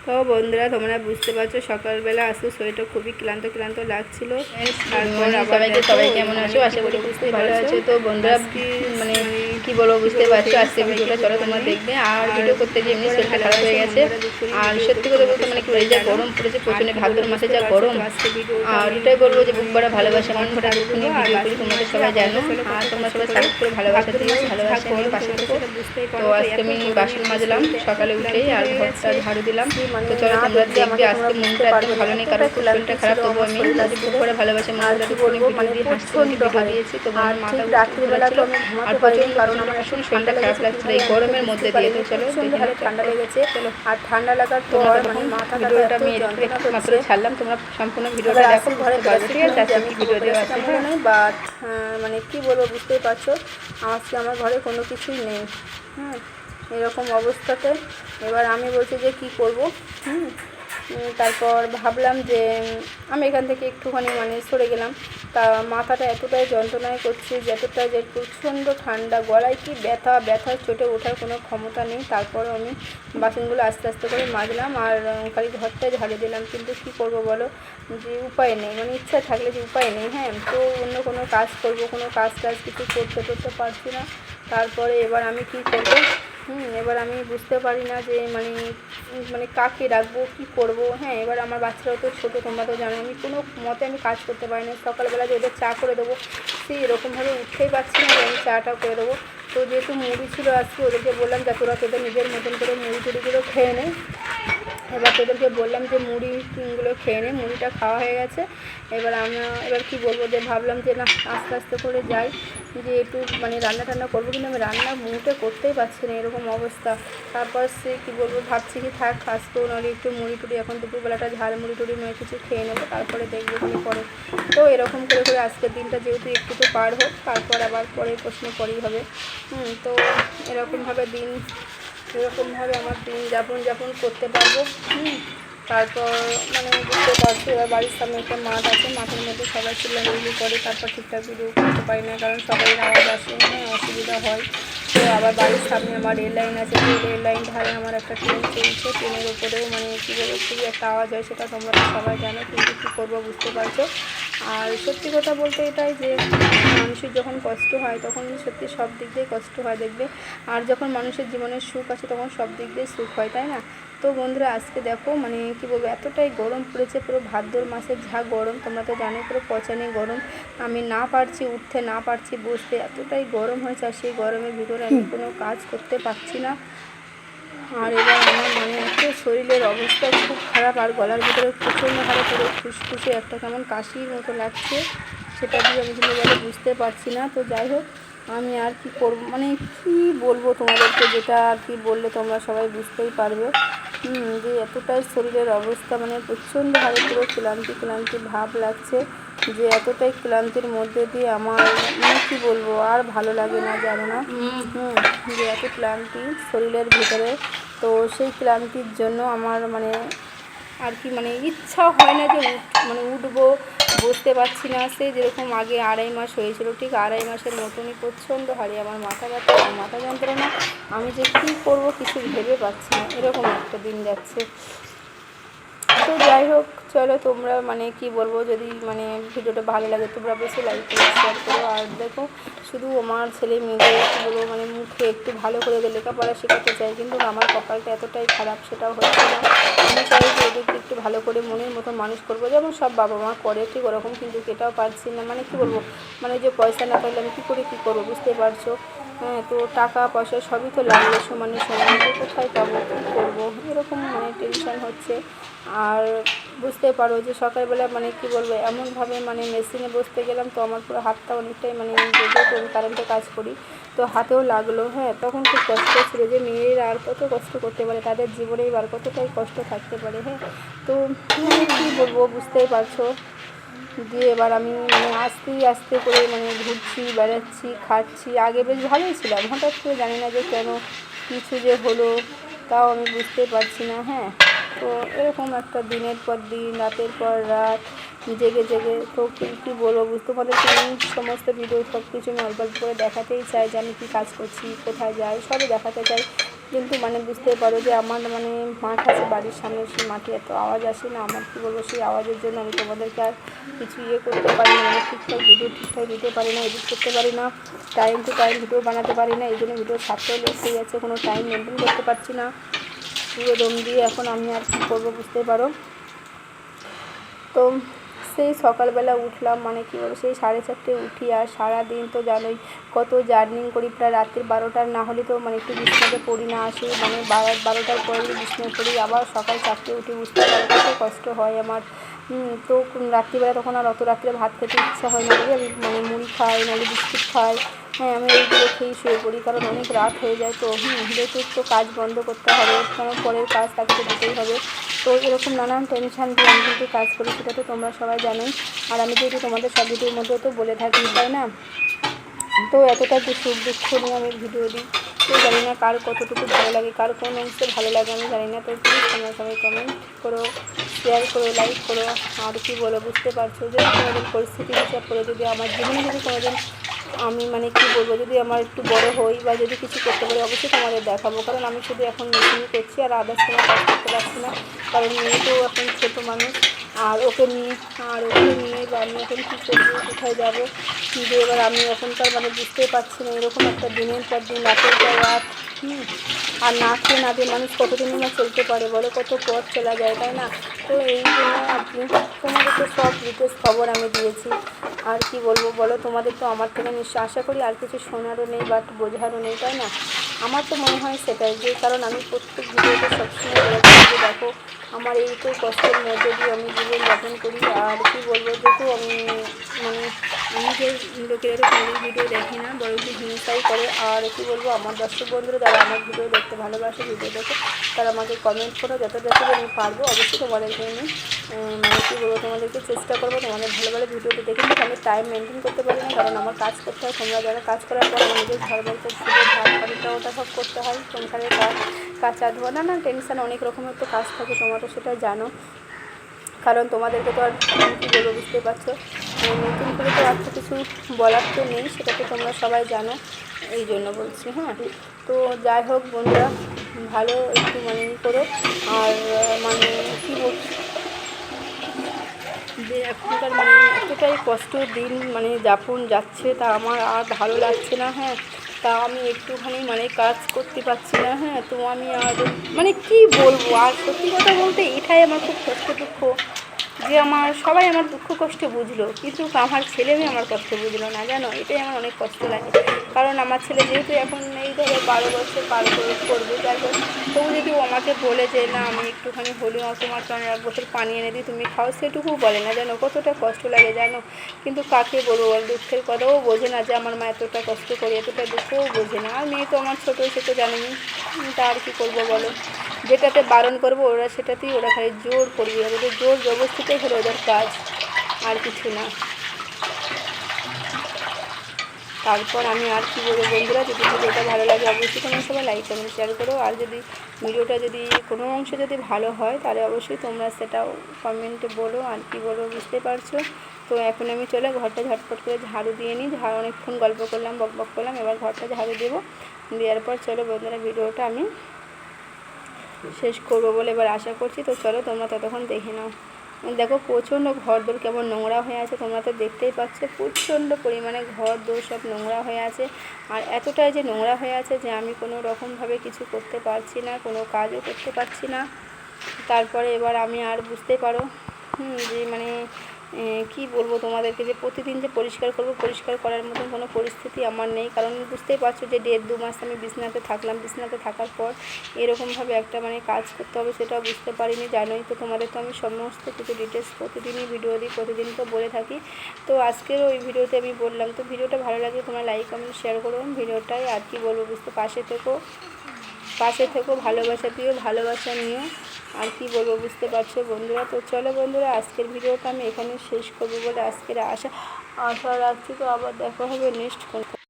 তো বন্ধুরা তোমরা বুঝতে পারছো সকালবেলা আসতে শরীরটা খুবই ক্লান্ত ক্লান্ত লাগছিল। তারপর সবাই কেমন আছো? আশা করি বুঝতে ভালো আছো। তো বন্ধুরা মানে কি বলবো বুঝতে পারছো, আজকে ভিডিওটা চলো তোমরা দেখবে। আর ভিডিও করতে গিয়ে এমনি শরীরটা খারাপ হয়ে গেছে। আর সত্যি কথা বলতে মানে কি যা গরম পড়েছে প্রচণ্ড, ভাদ্র মাসে যা গরম। আর এটাই বলবো যে বুক ভরা ভালোবাসা মন ভরা দুঃখনি ভিডিও করি, তোমরা সবাই জানো। আর তোমরা সবাই সাপোর্ট করে ভালোবাসা দিও, ভালোবাসা নিয়ে পাশে থেকো। তো আজকে আমি বাসন মাজলাম সকালে উঠেই, আর ঘরটা ঝাড়ু দিলাম। তো চলো তোমরা দেখবে। আজকে মনটা একদম ভালো নেই, কারণ খুব শরীরটা খারাপ। তবু আমি বুক করে ভালোবাসা মন ভরা দুঃখনি ভিডিও দিয়ে হাসতে ভিডিও দিয়েছি। তো মাথা রাত্রিবেলা তো আমি ঘুমাতে পারিনি, কারণ আমার ভীষণ শরীরটা খারাপ লাগছিল এই গরমের মধ্যে দিয়ে। তো চলো ঠান্ডা লেগেছে। আর ঠান্ডা লাগার পর মানে মাথা ভিডিওটা আমি মাত্র ছাড়লাম, তোমরা সম্পূর্ণ ভিডিওটা দেখো, ঘরে পারবে, ঠিক আছে? আজকে ভিডিও দেওয়া আছে নেই, বাট মানে কি বলবো বুঝতেই পারছো, আজকে আমার ঘরে কোনো কিছুই নেই। এরকম অবস্থাতে এবার আমি বলছি যে কি করব। তারপর ভাবলাম যে আমি এখান থেকে একটুখানি মানে সরে গেলাম। তা মাথাটা এতটাই যন্ত্রণায় করছে, যতটা যে প্রচণ্ড ঠান্ডা, গলায় কি ব্যথা চোটে ওঠার কোনো ক্ষমতা নেই। তারপর আমি বাসনগুলো আস্তে আস্তে করে মাজলাম আর খালি ঘরটায় ঝাড়ু দিলাম। কিন্তু কি করব বলো, যে উপায় নেই, মানে ইচ্ছা থাকলে যে উপায় নেই। তো অন্য কোনো কাজ করব, কোনো কাজ কিছু করতে পারছি না। তারপরে এবার আমি কি করব, এবার আমি বুঝতে পারি না যে মানে কাকে রাখবো, কি করব। এবার আমার বাচ্চারাও তো ছোটো, তোমরা তো জানো। আমি কোনো মতে আমি কাজ করতে পারি না। সকালবেলা যে ওদের চা করে দেবো, সেই এরকমভাবে উঠতেই পারছি না যে আমি চাটা করে দেবো। তো যেহেতু মুড়ি ছিল আজকে, ওদেরকে বললাম যে তোরা তোদের নিজের মতন করে মুড়ি টুড়িগুলো খেয়ে নে। এবার তোদেরকে বললাম যে মুড়িগুলো খেয়ে নে, মুড়িটা খাওয়া হয়ে গেছে। এবার কি বলবো, যে ভাবলাম যে না আস্তে আস্তে করে যাই, যে একটু মানে রান্না করবো, কিন্তু আমি রান্না মুহূর্তে করতেই পারছি না, এরকম অবস্থা। তারপর সে কী বলবো, ভাবছি কি থাক আজকেও নাহলে একটু মুড়ি টুড়ি, এখন দুপুরবেলাটা ঝাল মুড়ি টুড়ি নয় কিছু খেয়ে নেবো, তারপরে দেখবো কী করে। তো এরকম করে আজকের দিনটা যেহেতু একটু তো পার হোক, তারপর আবার পরে প্রশ্ন করেই হবে। তো এরকমভাবে আমার দিন যাপন করতে পারবো। তারপর মানে বুঝতে পারছি, এবার বাড়ির সামনে একটা মাঠ আছে, মাঠের মধ্যে সবাই চিল্লামিল্লি করে, তারপর ঠিকঠাক ভিডিও করতে পারি না, কারণ সবাই আওয়াজ আসে, অসুবিধা হয়। তো আবার বাড়ির সামনে আমার রেল লাইন আছে, তো রেল লাইন ধারে আমার একটা ট্রেন চলছে, ট্রেনের উপরেও মানে কী বলবো খুবই একটা আওয়াজ হয়, সেটা তোমরা সবাই জানো। কিন্তু কী করবো বুঝতে পারছো। আর সত্যি কথা বলতে এটাই যে মানুষের যখন কষ্ট হয় তখন সত্যি সব দিক দিয়ে কষ্ট হয়, দেখবে। আর যখন মানুষের জীবনের সুখ আছে তখন সব দিক দিয়ে সুখ হয়, তাই না? তো বন্ধুরা আজকে দেখো মানে কী বলবো, এতটাই গরম পড়েছে, পুরো ভাদ্র মাসের যা গরম তোমরা তো জানো, পুরো পচানি গরম। আমি না পারছি উঠতে, না পারছি বসতে, এতটাই গরম হয়েছে। আর সেই গরমের ভিতরে আমি কোনো কাজ করতে পারছি না। আর এবার আমার মানে এত শরীরের অবস্থা খুব খারাপ, আর গলার ভিতরে প্রচণ্ড হারে পুরো ফুসফুসে একটা কেমন কাশির মতো লাগছে, সেটা দিয়ে আমি কিন্তু বলে বুঝতে পারছি না। তো যাই হোক, আমি আর কি করব, মানে কি বলবো তোমাদেরকে, যেটা আর কি বললে তোমরা সবাই বুঝতেই পারবে। যে এতটাই শরীরের অবস্থা মানে প্রচণ্ড হারে পুরো ক্লান্তি ভাব লাগছে, যে এতটাই ক্লান্তির মধ্যে দিয়ে আমার মানে কী বলবো, আর ভালো লাগে না, জানো না। যে এত ক্লান্তি শরীরের ভিতরে, তো সেই ক্লান্তির জন্য আমার মানে আর কি মানে ইচ্ছা হয় না যে উঠবো, বসতে পারছি না। সে যেরকম আগে 2.5 মাস হয়েছিল, ঠিক 2.5 মাসের মতনই প্রচণ্ড হারে আমার মাথা ব্যথা, মাথা যন্ত্রণা। আমি যে কী করবো কিছু ভেবে পাচ্ছি না, এরকম একটা দিন যাচ্ছে। তো যাই হোক, চলো তোমরা মানে কি বলবো, যদি মানে ভিডিওটা ভালো লাগে তোমরা বেশি লাইক করো, শেয়ার করো। আর দেখো, শুধু আমার ছেলে মেয়েদের কী বলবো মানে মুখে একটু ভালো করে লেখাপড়া শেখাতে চাই, কিন্তু আমার কপালটা এতটাই খারাপ, সেটাও হচ্ছে না। আমি চাই যে ওদেরকে একটু ভালো করে মনের মতো মানুষ করবো, যেমন সব বাবা মা করে, ঠিক ওরকম, কিন্তু এটাও পারছি না। মানে কী বলবো, মানে যে পয়সা না পাইলে আমি কী করবো বুঝতে পারছো। তো টাকা পয়সা সবই তো লাগবে সমানে, তো কোথায় পাবো, কী করবো, এরকম মানে টেনশন হচ্ছে। আর বুঝতে পারো যে সকালবেলা মানে কি বলবো, এমনভাবে মানে মেশিনে বসতে গেলাম, তো আমার পুরো হাতটা অনেকটাই মানে যেহেতু আমি কারেন্টে কাজ করি, তো হাতেও লাগলো। তখন খুব কষ্ট ছিল যে মেয়েরা আর কত কষ্ট করতে পারে, তাদের জীবনেই আর কতটাই কষ্ট থাকতে পারে। তো কী বলবো বুঝতেই পারছো। দিয়ে এবার আমি মানে আস্তে করে মানে ঘুরছি, বেড়াচ্ছি, খাচ্ছি। আগে বেশ ভালোই ছিলাম, হঠাৎ করে জানি না যে কেন কিছু যে হলো, তাও আমি বুঝতেই পারছি না। তো এরকম একটা দিনের পর দিন, রাতের পর রাত জেগে তো কী বলবো তোমাদেরকে আমি সমস্ত ভিডিও সব কিছু আমি অল্প করে দেখাতেই চাই, যে আমি কী কাজ করছি, কোথায় যাই, সবই দেখাতে চাই। কিন্তু মানে বুঝতে পারো যে আমার মানে মাঠ আছে বাড়ির সামনে, সেই মাঠে এত আওয়াজ আসে না, আমার কী বলবো, সেই আওয়াজের জন্য আমি তোমাদেরকে আর কিছু করতে পারি না, মানে ঠিকঠাক ভিডিও ঠিকঠাক দিতে পারি না, এডিট করতে পারি না, টাইম টু টাইম ভিডিও বানাতে পারি না, এই জন্য ভিডিও ছাড়তেও লেট হয়ে যাচ্ছে, কোনো টাইম মেনটেন করতে পারছি না পুরো দম দিয়ে। এখন আমি আর কী করবো বুঝতে পারো। তো সেই সকালবেলা উঠলাম, মানে কী বলবো, সেই 4:30 উঠি, আর সারাদিন তো জানোই কত জার্নি করি, প্রায় রাত্রি 12টার না হলে তো মানে একটু বিছনাতে পড়ি না, আসি মানে 12টার পরে বিছনায় পড়ি, আবার সকাল 4টে উঠি, বুঝতে পারো কত কষ্ট হয় আমার। তো রাত্রিবেলা তখন আর অত রাত্রে ভাত খেতে ইচ্ছা হয় না বলে আমি মানে মুড়ি খাই, নাহলে বিস্কুট খাই, হ্যাঁ আমি এইগুলো খেয়েই শুয়ে পড়ি, কারণ অনেক রাত হয়ে যায়। তো যেহেতু তো কাজ বন্ধ করতে হবে, কারণ পরের কাজ তাকে তো দিতেই হবে। তো এরকম নানান টেনশান দিয়ে আমি কিন্তু কাজ করি, সেটা তো তোমরা সবাই জানোই, আর আমি যেহেতু তোমাদের সব ভিডিওর মধ্যেও তো বলে থাকি, তাই না? তো এতটা সুখ দুঃখ নিয়ে আমি ভিডিও দিই, তো জানি না কার কতটুকু ভালো লাগে, কার কোন অংশে ভালো লাগে আমি জানি না। তো প্লিজ তোমরা সবাই কমেন্ট করো, শেয়ার করো, লাইক করো। আর কি বলো, বুঝতে পারছো যে কোনোদিন পরিস্থিতি হিসাব করে যদি আমার জীবনে যদি কোনোদিন আমি মানে কি বলবো, যদি আমার একটু বড় হই বা যদি কিছু করতে পারি, অবশ্যই তোমাদের দেখাবো, কারণ আমি শুধু এখন মেশিনই করছি আর আদার্স কোনো কাজ করতে পারছি না, কারণ মেয়ে তো এখন ছোটো মানুষ, আর ওকে নিয়ে বা আমি এখন কী করবো, কোথায় যাবো, যে এবার আমি এখনকার মানে বুঝতেই পারছি না, এরকম একটা দিনের পর দিন রাতের পর রাত, আর না খেয়ে না দিয়ে মানুষ কতদিনই না চলতে পারে বলো, কত পথ চলা যায়, তাই না? তো এই জন্য আর কি তোমাদেরকে সব ডিটেলস খবর আমি দিয়েছি। আর কি বলবো বলো, তোমাদের তো আমার থেকে নিশ্চয় আশা করি আর কিছু শোনারও নেই বা বোঝারও নেই, তাই না? আমার তো মনে হয় সেটাই, যে কারণ আমি প্রত্যেক ভিডিওতে সবসময় বলে থাকি যে দেখো আমার এই তো কষ্টের মধ্যে দিয়ে আমি জীবনযাপন করি। আর কি বলবো, যেহেতু আমি মানে আমি যে লোকেরা তো কোনোদিন ভিডিও দেখি না, বরং কি হিংসাই করে। আর কি বলবো, আমার দর্শক বন্ধুরা যারা আমার ভিডিও দেখতে ভালোবাসে, ভিডিও দেখে, তারা আমাকে কমেন্ট করো, যতটুকু আমি পারবো অবশ্যই তোমাদেরকে আমি মানে কী বলবো, তোমাদেরকে চেষ্টা করবো তোমাদের ভালো ভালো ভিডিওটি দেখে। কিন্তু আমি টাইম মেনটেন করতে পারি না, কারণ আমার কাজ করতে হয়, তোমরা যারা কাজ করার পর আমার নিজের ঘর বাড়িতে শুধু ভাত পানিটা ওটা সব করতে হয়, সংসারের কাজ, কাঁচা ধোয়া, না টেনশান অনেক রকমের তো কাজ থাকে, তোমরা তো সেটা জানো, কারণ তোমাদেরকে তো আর কী বলবো বুঝতে পারছো, নতুন করে তো আর তো কিছু বলার তো নেই, সেটা তো তোমরা সবাই জানো, এই জন্য বলছি। হ্যাঁ, তো যাই হোক বন্ধুরা, ভালো একটু মানে করো। আর মানে কী বল, যে এখনকার মানে এতটাই কষ্ট দিন মানে যাপন যাচ্ছে, তা আমার আর ভালো লাগছে না। হ্যাঁ, তা আমি একটুখানি মানে কাজ করতে পারছি না। হ্যাঁ, তো আমি আর মানে কি বলবো, আর সত্যি কথা বলতে এটাই আমার খুব কষ্ট দুঃখ, যে আমার সবাই আমার দুঃখ কষ্ট বুঝলো, কিন্তু আমার ছেলে মেয়ে আমার কষ্ট বুঝলো না, জানো, এটাই আমার অনেক কষ্ট লাগে। কারণ আমার ছেলে যেহেতু এখন এই ধরো 12 বছর পার করবে, যাই হোক, তবু যদি ও আমাকে বলে যে না আমি একটুখানি হলেও তোমার জন্য 1 বোতল পানি এনে দিই, তুমি খাও, সেটুকু বলে না, জানো কতটা কষ্ট লাগে, জানো। কিন্তু কাকে বলবো বল, দুঃখের কথাও বোঝে না যে আমার মা এতটা কষ্ট করে, এতটা দুঃখও বোঝে না। আর মেয়ে তো আমার ছোটো, সে তো জানেনি, তা আর কী করবো বলো, যেটাতে বারণ করবো ওরা সেটাতেই ওরা খালি জোর করবে, ওদের জোর জবরদস্তিটাই হলো ওদের কাজ, আর কিছু না। তারপর আমি আর কি বলবো বন্ধুরা, যদি ভিডিওটা ভালো লাগে অবশ্যই তোমরা সবাই লাইক কমেন্ট শেয়ার করো, আর যদি ভিডিওটা যদি কোনো অংশ যদি ভালো হয় তাহলে অবশ্যই তোমরা সেটাও কমেন্টে বলো। আর কি বলবো বুঝতে পারছো। তো এখন আমি চলে ঘরটা ঝটপট করে ঝাড়ু দিয়ে নিই, অনেকক্ষণ গল্প করলাম, বক করলাম, এবার ঘরটা ঝাড়ু দেবো, দেওয়ার পর চলো বন্ধুরা ভিডিওটা আমি শেষ করবো বলে এবার আশা করছি। তো চলো তোমরা ততক্ষণ দেখে নাও। দেখো প্রচণ্ড ঘরদোর কেমন নোংরা হয়ে আছে, তোমরা তো দেখতেই পাচ্ছ, প্রচণ্ড পরিমাণে ঘরদোর সব নোংরা হয়ে আছে। আর এতটাই যে নোংরা হয়ে আছে যে আমি কোনো রকমভাবে কিছু করতে পারছি না, কোনো কাজও করতে পারছি না। তারপরে এবার আমি আর বুঝতে পারো যে মানে কি বলবো তোমাদেরকে, যে প্রতিদিন যে পরিষ্কার করব, পরিষ্কার করার মতন কোনো পরিস্থিতি আমার নেই, কারণ বুঝতেই পারছো যে 1.5-2 মাস আমি বিছনাতে থাকলাম, বিছনাতে থাকার পর এরকমভাবে একটা মানে কাজ করতে হবে সেটাও বুঝতে পারিনি, জানোই তো। তোমাদের তো আমি সমস্ত কিছু ডিটেলস প্রতিদিনই ভিডিও দিই, প্রতিদিন তো বলে থাকি। তো আজকেরও ওই ভিডিওতে আমি বললাম। তো ভিডিওটা ভালো লাগলে তোমরা লাইক কমেন্ট শেয়ার করো ভিডিওটাই। আর কি বলবো বুঝতে, পাশে থেকো, ভালোবাসা দিও, ভালোবাসা নিও। আর কি বলবো বুঝতে পারছো বন্ধুরা। তো চলো বন্ধুরা, আজকের ভিডিওটা আমি এখানে শেষ করবো বলে আজকের আশা রাখছি। তো আবার দেখা হবে নেক্সট